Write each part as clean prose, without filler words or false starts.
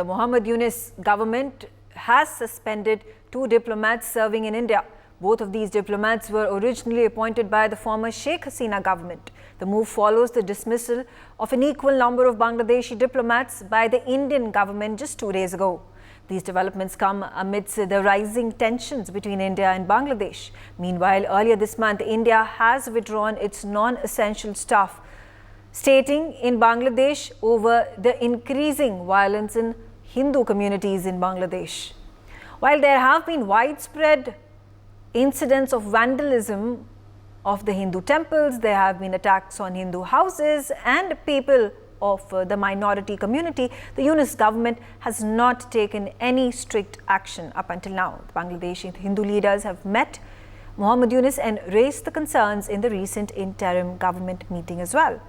the Muhammad Yunus government has suspended 2 diplomats serving in India. Both of these diplomats were originally appointed by the former Sheikh Hasina government. The move follows the dismissal of an equal number of Bangladeshi diplomats by the Indian government just 2 days ago. These developments come amidst the rising tensions between India and Bangladesh. Meanwhile, earlier this month, India has withdrawn its non-essential staff, stating in Bangladesh over the increasing violence in Hindu communities in Bangladesh. While there have been widespread incidents of vandalism of the Hindu temples, there have been attacks on Hindu houses and people of the minority community, the Yunus government has not taken any strict action up until now. The Bangladeshi Hindu leaders have met Muhammad Yunus and raised the concerns in the recent interim government meeting as well.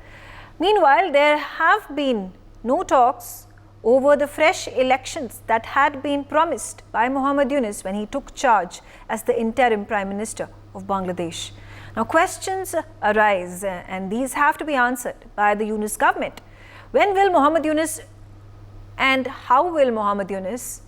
Meanwhile, there have been no talks over the fresh elections that had been promised by Muhammad Yunus when he took charge as the interim Prime Minister of Bangladesh. Now, questions arise and these have to be answered by the Yunus government. When will Muhammad Yunus and how will Muhammad Yunus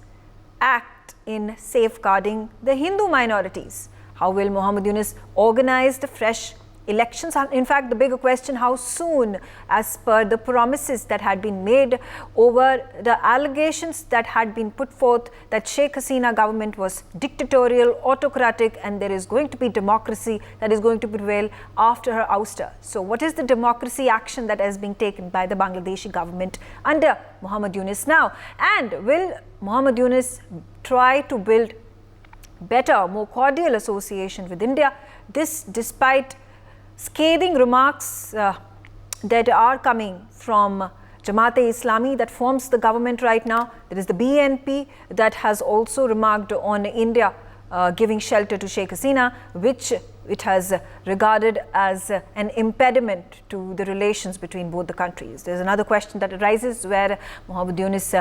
act in safeguarding the Hindu minorities? How will Muhammad Yunus organize the fresh elections? In fact, the bigger question, how soon, as per the promises that had been made over the allegations that had been put forth that Sheikh Hasina government was dictatorial, autocratic, and there is going to be democracy that is going to prevail after her ouster. So what is the democracy action that is being taken by the Bangladeshi government under Muhammad Yunus now? And will Muhammad Yunus try to build better, more cordial association with India? This despite scathing remarks that are coming from Jamaat-e-Islami that forms the government right now. There is the BNP that has also remarked on India giving shelter to Sheikh Hasina, which it has regarded as an impediment to the relations between both the countries. There's another question that arises where Muhammad Yunus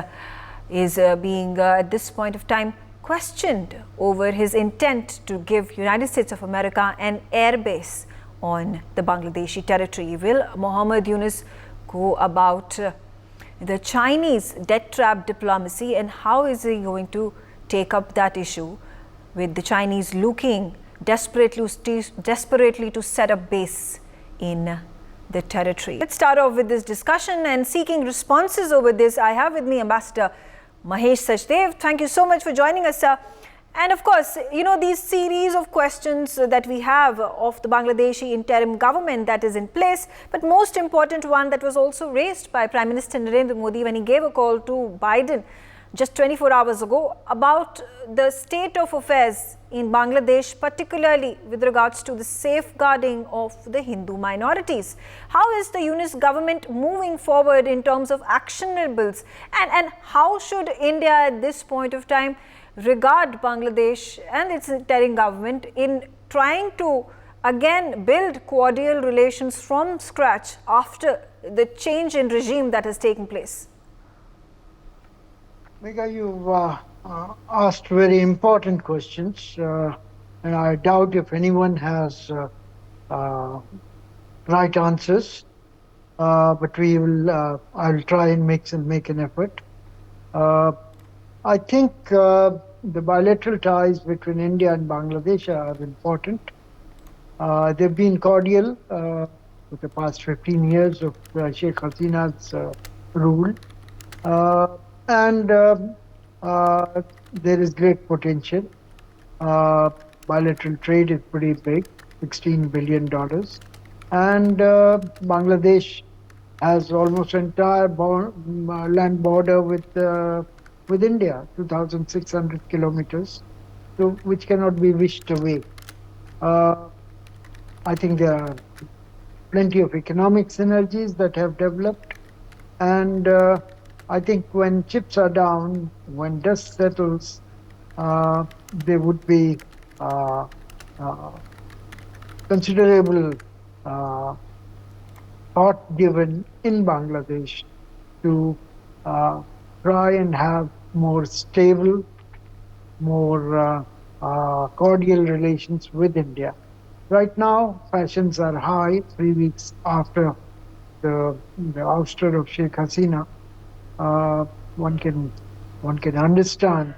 is being at this point of time questioned over his intent to give United States of America an airbase on the Bangladeshi territory. Will Muhammad Yunus go about the Chinese debt trap diplomacy, and how is he going to take up that issue with the Chinese looking desperately to set up base in the territory? Let's start off with this discussion and seeking responses over this. I have with me Ambassador Mahesh Sachdev. Thank you so much for joining us, sir. And of course, you know, these series of questions that we have of the Bangladeshi interim government that is in place, but most important one that was also raised by Prime Minister Narendra Modi when he gave a call to Biden just 24 hours ago about the state of affairs in Bangladesh, particularly with regards to the safeguarding of the Hindu minorities. How is the Yunus government moving forward in terms of actionables, and how should India at this point of time regard Bangladesh and its interim government in trying to again build cordial relations from scratch after the change in regime that has taken place? Megha, you've asked very important questions, and I doubt if anyone has right answers, but we will. I'll try and make an effort. I think the bilateral ties between India and Bangladesh are important. They've been cordial for the past 15 years of Sheikh Hasina's rule. And there is great potential. Bilateral trade is pretty big, $16 billion. And Bangladesh has almost entire land border with India, 2,600 kilometers, so which cannot be wished away. I think there are plenty of economic synergies that have developed, and I think when chips are down, when dust settles, there would be considerable thought given in Bangladesh to try and have more stable, more cordial relations with India. Right now, passions are high, 3 weeks after the ouster of Sheikh Hasina. One can one can understand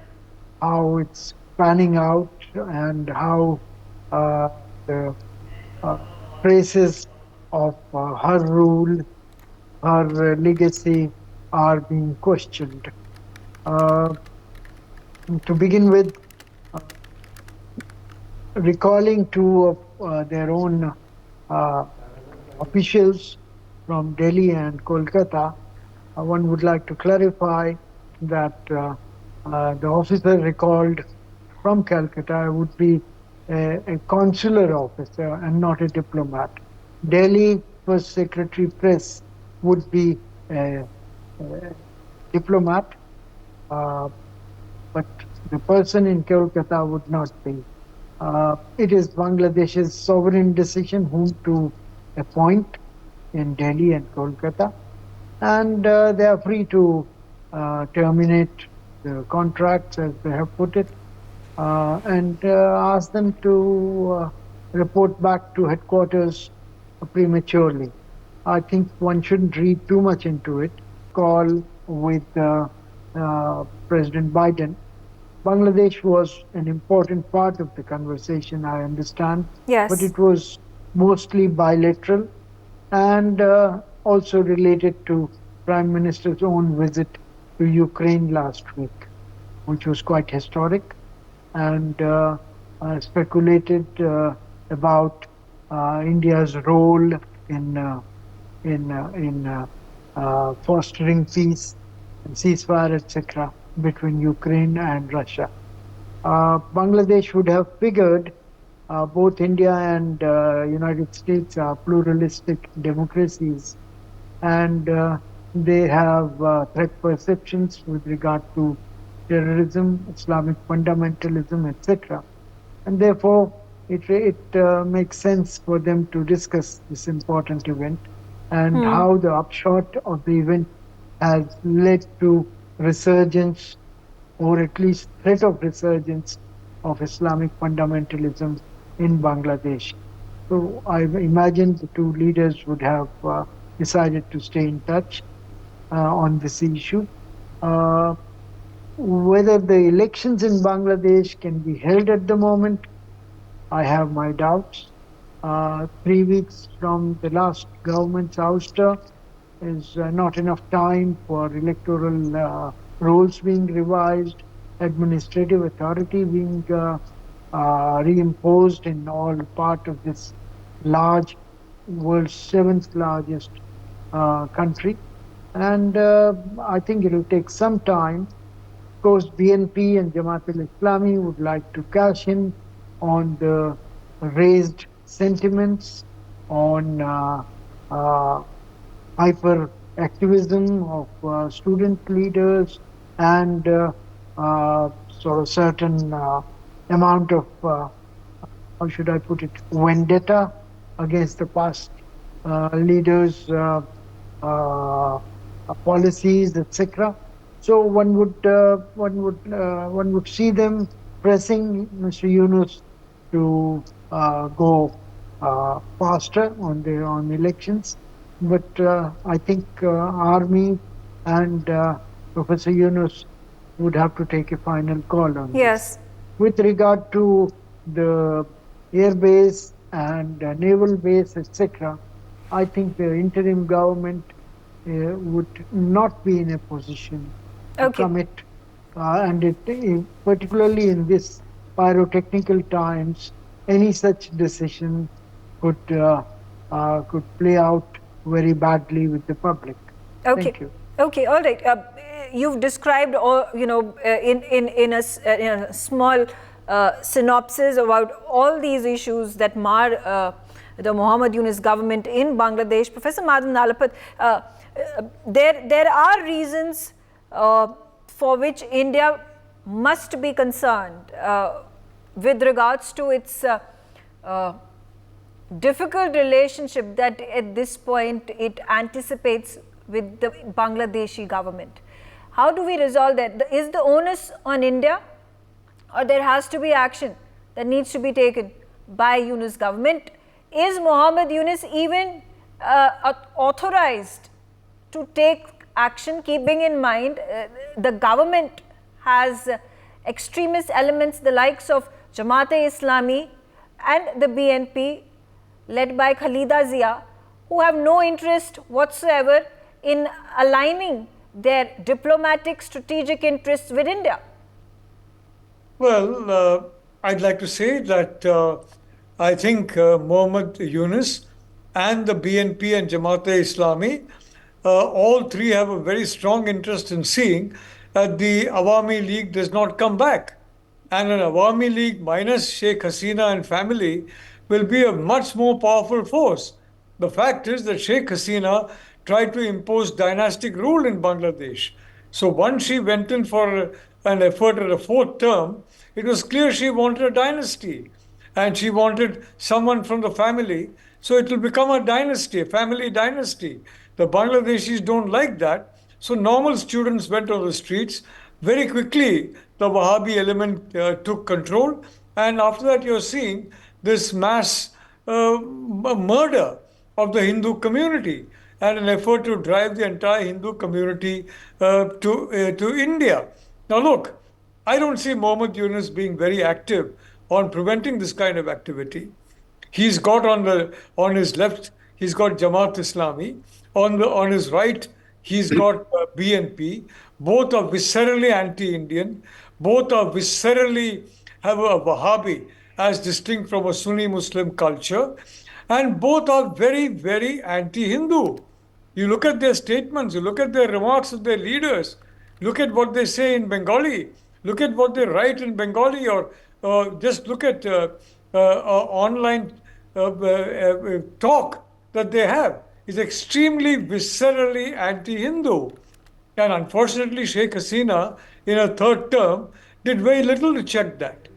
how it's panning out and how the traces of her rule, her legacy are being questioned. Uh, to begin with, uh, recalling two of their own uh, officials from Delhi and Kolkata, one would like to clarify that the officer recalled from Calcutta would be a consular officer and not a diplomat. Delhi First Secretary Press would be a diplomat, uh, but the person in Kolkata would not be. It is Bangladesh's sovereign decision whom to appoint in Delhi and Kolkata, and they are free to terminate the contracts as they have put it, and ask them to report back to headquarters prematurely. I think one shouldn't read too much into it. Call with President Biden. Bangladesh was an important part of the conversation, I understand, but Yes. it was mostly bilateral and also related to Prime Minister's own visit to Ukraine last week, which was quite historic, and speculated about India's role in fostering peace and ceasefire, etc., between Ukraine and Russia. Bangladesh would have figured both India and United States are pluralistic democracies, and they have threat perceptions with regard to terrorism, Islamic fundamentalism, etc. And therefore, it makes sense for them to discuss this important event and how the upshot of the event has led to resurgence, or at least threat of resurgence, of Islamic fundamentalism in Bangladesh. So I imagine the two leaders would have decided to stay in touch on this issue. Whether the elections in Bangladesh can be held at the moment, I have my doubts. 3 weeks from the last government's ouster is not enough time for electoral rules being revised, administrative authority being reimposed in all part of this large, world's seventh largest country. And I think it will take some time. Of course, BNP and Jamaat al-Islami would like to cash in on the raised sentiments, on hyper activism of student leaders, and sort of certain amount of, how should I put it, vendetta against the past leaders' policies, etc. So one would see them pressing Mr. Yunus to go faster on elections. But I think army and Professor Yunus would have to take a final call on Yes. this. With regard to the air base and naval base, etc., I think the interim government would not be in a position to commit, and particularly in this pyrotechnical times, any such decision could play out very badly with the public. Okay. Thank you. Okay. All right. You've described all, in a small synopsis about all these issues that mar the Muhammad Yunus government in Bangladesh. Professor Madan Nalapat, there are reasons for which India must be concerned with regards to its difficult relationship that at this point it anticipates with the Bangladeshi government. How do we resolve that? Is the onus on India, or there has to be action that needs to be taken by Yunus government? Is Muhammad Yunus even authorized to take action, keeping in mind the government has extremist elements, the likes of Jamaat-e-Islami and the BNP, led by Khalida Zia, who have no interest whatsoever in aligning their diplomatic strategic interests with India. Well, I'd like to say that I think Mohammed Yunus and the BNP and Jamaat-e-Islami, all three have a very strong interest in seeing that the Awami League does not come back. And an Awami League minus Sheikh Hasina and family will be a much more powerful force. The fact is that Sheikh Hasina tried to impose dynastic rule in Bangladesh. So once she went in for an effort at a fourth term, it was clear she wanted a dynasty. And she wanted someone from the family. So it will become a dynasty, a family dynasty. The Bangladeshis don't like that. So normal students went on the streets. Very quickly, the Wahhabi element took control. And after that, you're seeing this mass murder of the Hindu community and an effort to drive the entire Hindu community to India. Now, look, I don't see Mohammed Yunus being very active on preventing this kind of activity. He's got on his left, he's got Jamaat Islami. On his right, he's got BNP. Both are viscerally anti-Indian. Both are viscerally have a Wahhabi as distinct from a Sunni Muslim culture. And both are very, very anti-Hindu. You look at their statements, you look at their remarks of their leaders, look at what they say in Bengali, look at what they write in Bengali, or just look at online talk that they have. Is extremely viscerally anti-Hindu. And unfortunately, Sheikh Hasina, in her third term, did very little to check that.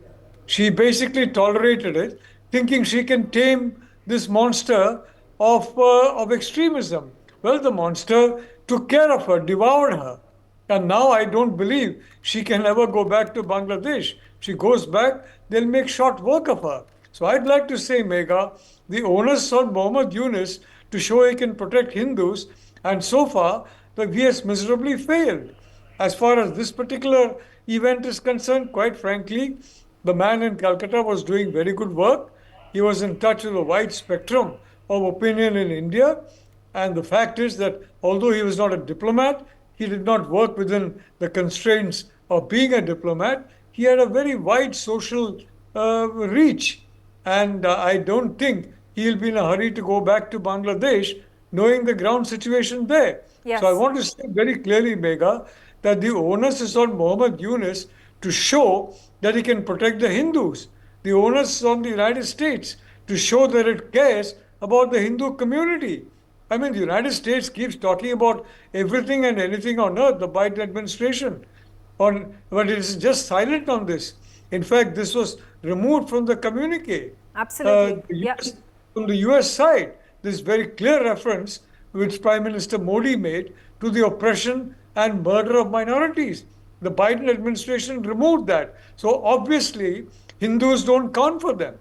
She basically tolerated it, thinking she can tame this monster of extremism. Well, the monster took care of her, devoured her. And now I don't believe she can ever go back to Bangladesh. She goes back, they'll make short work of her. So I'd like to say, Megha, the onus on Mohammed Yunus to show he can protect Hindus, and so far, he has miserably failed. As far as this particular event is concerned, quite frankly, the man in Calcutta was doing very good work. He was in touch with a wide spectrum of opinion in India. And the fact is that although he was not a diplomat, he did not work within the constraints of being a diplomat. He had a very wide social reach. And I don't think he'll be in a hurry to go back to Bangladesh, knowing the ground situation there. Yes. So I want to say very clearly, Megha, that the onus is on Mohammed Yunus to show that he can protect the Hindus. The onus is on the United States to show that it cares about the Hindu community. I mean, the United States keeps talking about everything and anything on earth, the Biden administration, but it is just silent on this. In fact, this was removed from the communique. Absolutely. From the US side, this very clear reference which Prime Minister Modi made to the oppression and murder of minorities. The Biden administration removed that. So obviously, Hindus don't count for them.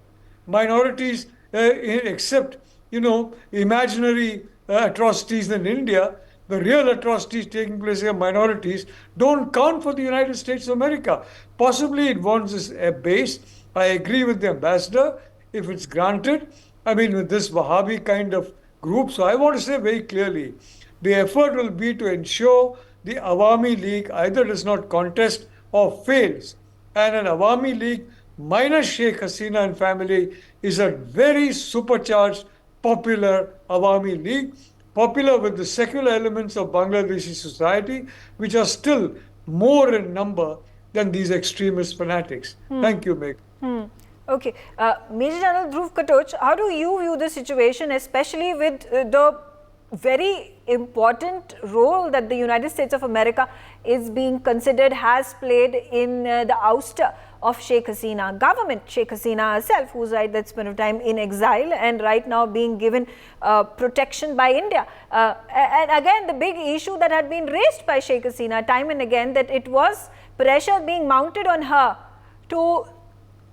Minorities, except, imaginary atrocities in India, the real atrocities taking place in minorities don't count for the United States of America. Possibly it wants this base. I agree with the ambassador if it's granted. I mean, with this Wahhabi kind of group. So I want to say very clearly, the effort will be to ensure the Awami League either does not contest or fails. And an Awami League minus Sheikh Hasina and family is a very supercharged, popular Awami League, popular with the secular elements of Bangladeshi society, which are still more in number than these extremist fanatics. Thank you, Meg. Okay. Major General Dhruv Katoch, how do you view the situation, especially with the very important role that the United States of America is being considered has played in the ouster of Sheikh Hasina government, Sheikh Hasina herself, who's right that spent of time in exile and right now being given protection by India. And again, the big issue that had been raised by Sheikh Hasina time and again, that it was pressure being mounted on her to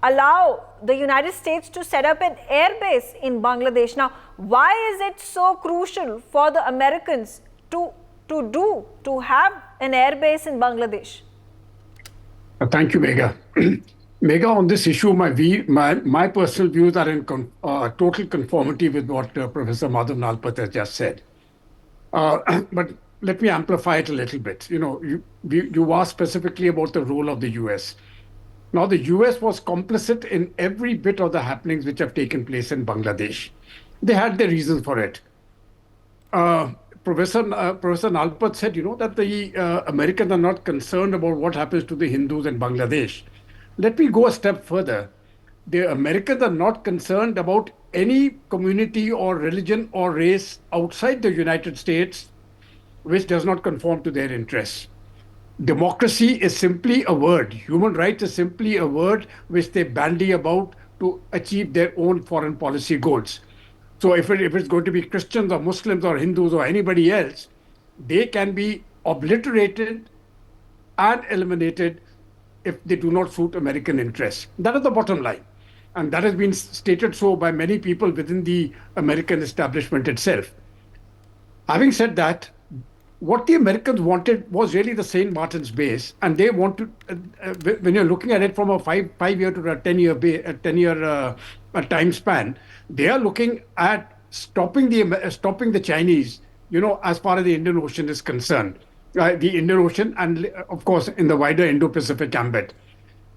allow the United States to set up an airbase in Bangladesh. Now, why is it so crucial for the Americans to have an airbase in Bangladesh? Thank you, Megha. Megha, on this issue, my personal views are in total conformity with what Professor Madhav Nalpat has just said. But let me amplify it a little bit. You asked specifically about the role of the US. Now, the US was complicit in every bit of the happenings which have taken place in Bangladesh. They had their reasons for it. Uh, Professor Nalpat said, that the Americans are not concerned about what happens to the Hindus in Bangladesh. Let me go a step further. The Americans are not concerned about any community or religion or race outside the United States which does not conform to their interests. Democracy is simply a word. Human rights is simply a word which they bandy about to achieve their own foreign policy goals. So if it's going to be Christians or Muslims or Hindus or anybody else, they can be obliterated and eliminated if they do not suit American interests. That is the bottom line. And that has been stated so by many people within the American establishment itself. Having said that, what the Americans wanted was really the St. Martin's base, and they want to. When you're looking at it from a five-year to a 10-year time span, they are looking at stopping the Chinese. As far as the Indian Ocean is concerned, the Indian Ocean, and of course in the wider Indo-Pacific ambit.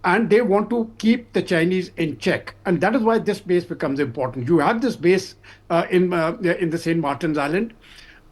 And they want to keep the Chinese in check, and that is why this base becomes important. You have this base in the St. Martin's Island.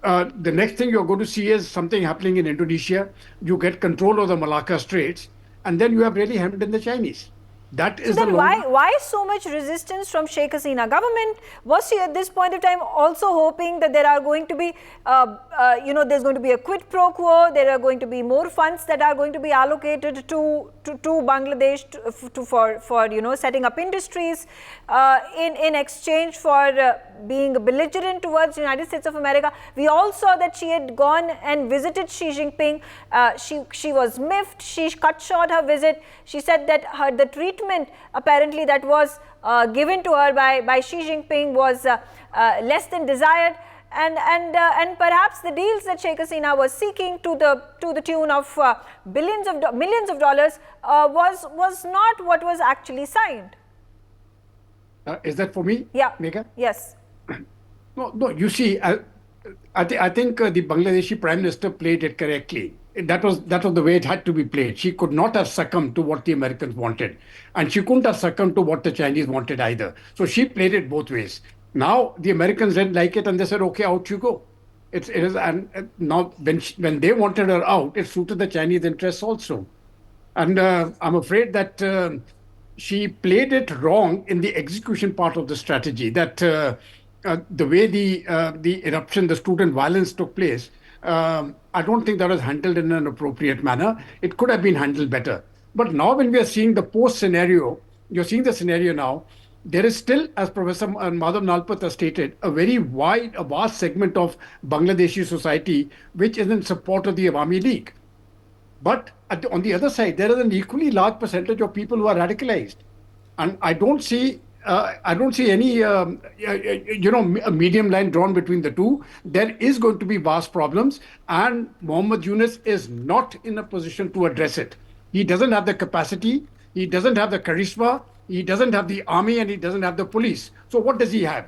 The next thing you're going to see is something happening in Indonesia. You get control of the Malacca Straits, and then you have really hemmed in the Chinese. That is then why so much resistance from Sheikh Hasina government? Was she at this point of time also hoping that there are going to be, there's going to be a quid pro quo, there are going to be more funds that are going to be allocated to Bangladesh for setting up industries in exchange for being belligerent towards the United States of America? We all saw that she had gone and visited Xi Jinping. She was miffed. She cut short her visit. She said that the treatment apparently that was given to her by Xi Jinping was less than desired, and perhaps the deals that Sheikh Hasina was seeking to the tune of millions of dollars was not what was actually signed. Is that for me? Yeah. Megha? Yes. No. You see, I think the Bangladeshi Prime Minister played it correctly. That was the way it had to be played. She could not have succumbed to what the Americans wanted, and she couldn't have succumbed to what the Chinese wanted either. So she played it both ways. Now the Americans didn't like it, and they said, "Okay, out you go." It is, and now when they wanted her out, it suited the Chinese interests also. And I'm afraid that she played it wrong in the execution part of the strategy. That the way the eruption, the student violence took place, I don't think that was handled in an appropriate manner. It could have been handled better. But now when we are seeing the post scenario, you're seeing the scenario now, there is still, as Professor Madhav Nalpat has stated, a vast segment of Bangladeshi society which is in support of the Awami League. But on the other side, there is an equally large percentage of people who are radicalized, and I don't see any a medium line drawn between the two. There is going to be vast problems, and Mohammed Yunus is not in a position to address it. He doesn't have the capacity, he doesn't have the charisma, he doesn't have the army, and he doesn't have the police. So what does he have?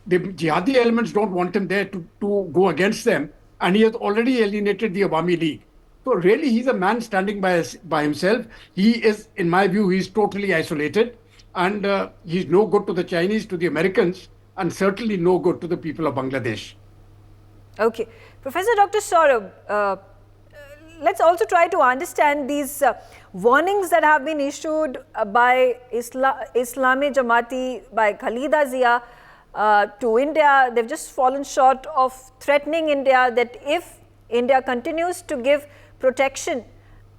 The jihadi elements don't want him there to go against them, and he has already alienated the Awami League. So really, he's a man standing by himself. He is, in my view, he's totally isolated, and he's no good to the Chinese, to the Americans, and certainly no good to the people of Bangladesh. Okay. Professor Dr. Saurabh, let's also try to understand these warnings that have been issued by Islami Jamaati, by Khalida Zia to India. They've just fallen short of threatening India that if India continues to give protection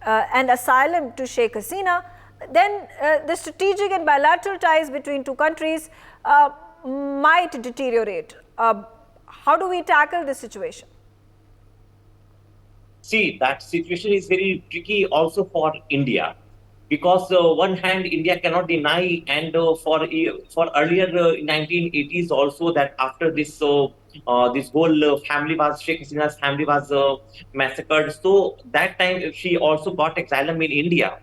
and asylum to Sheikh Hasina, then the strategic and bilateral ties between two countries might deteriorate. How do we tackle this situation? See, that situation is very tricky also for India, because one hand India cannot deny, and for earlier 1980s also, that after this this whole family was, Sheikh Hasina's family was massacred. So that time she also got asylum in India.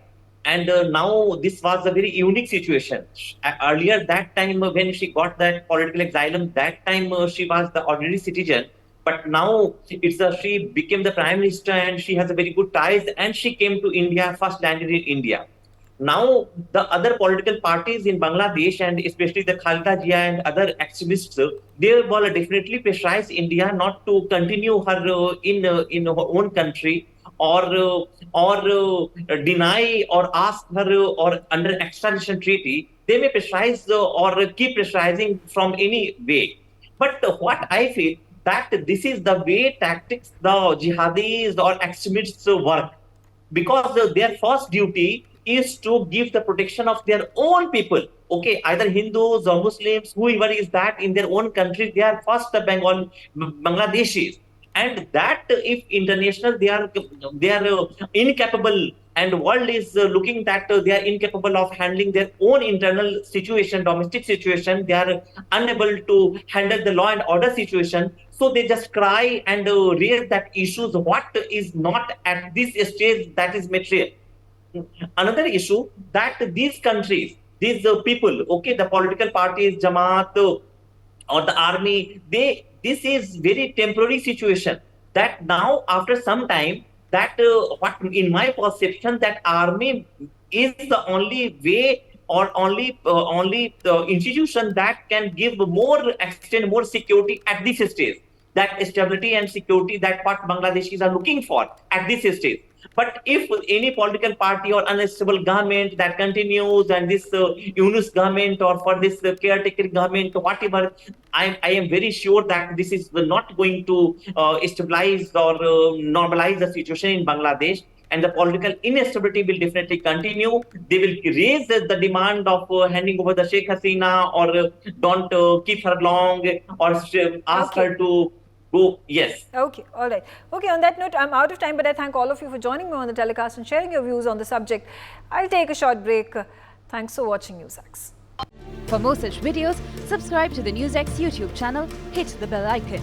And now this was a very unique situation. Earlier, that time when she got that political asylum, that time she was the ordinary citizen. But now she became the prime minister and she has a very good ties. And she came to India, first landed in India. Now, the other political parties in Bangladesh, and especially the Khalida Jia and other extremists, they will definitely pressurize India not to continue her in her own country, or deny or ask her or under extradition treaty. They may pressurize or keep pressurizing from any way. But what I feel that this is the way tactics the jihadis or extremists work, because their first duty is to give the protection of their own people. Okay, either Hindus or Muslims, whoever is that in their own country, they are first the Bangladeshis. And that if international, they are incapable, and world is looking that they are incapable of handling their own internal situation, domestic situation. They are unable to handle the law and order situation. So they just cry and raise that issues. What is not at this stage, that is material. Another issue that these countries, these people, okay, the political parties, Jamaat or the army, this is very temporary situation. That now after some time, that what in my perception, that army is the only way or only institution that can give more extend more security at this stage. That stability and security that what Bangladeshis are looking for at this stage. But if any political party or unstable government that continues, and this Yunus government or for this caretaker government, whatever, I am very sure that this is not going to stabilize or normalize the situation in Bangladesh. And the political instability will definitely continue. They will raise the demand of handing over the Sheikh Hasina, or don't keep her long, or ask her to go. Yes. Okay, all right. Okay, on that note, I'm out of time, but I thank all of you for joining me on the telecast and sharing your views on the subject. I'll take a short break. Thanks for watching NewsX. For more such videos, subscribe to the NewsX YouTube channel, hit the bell icon.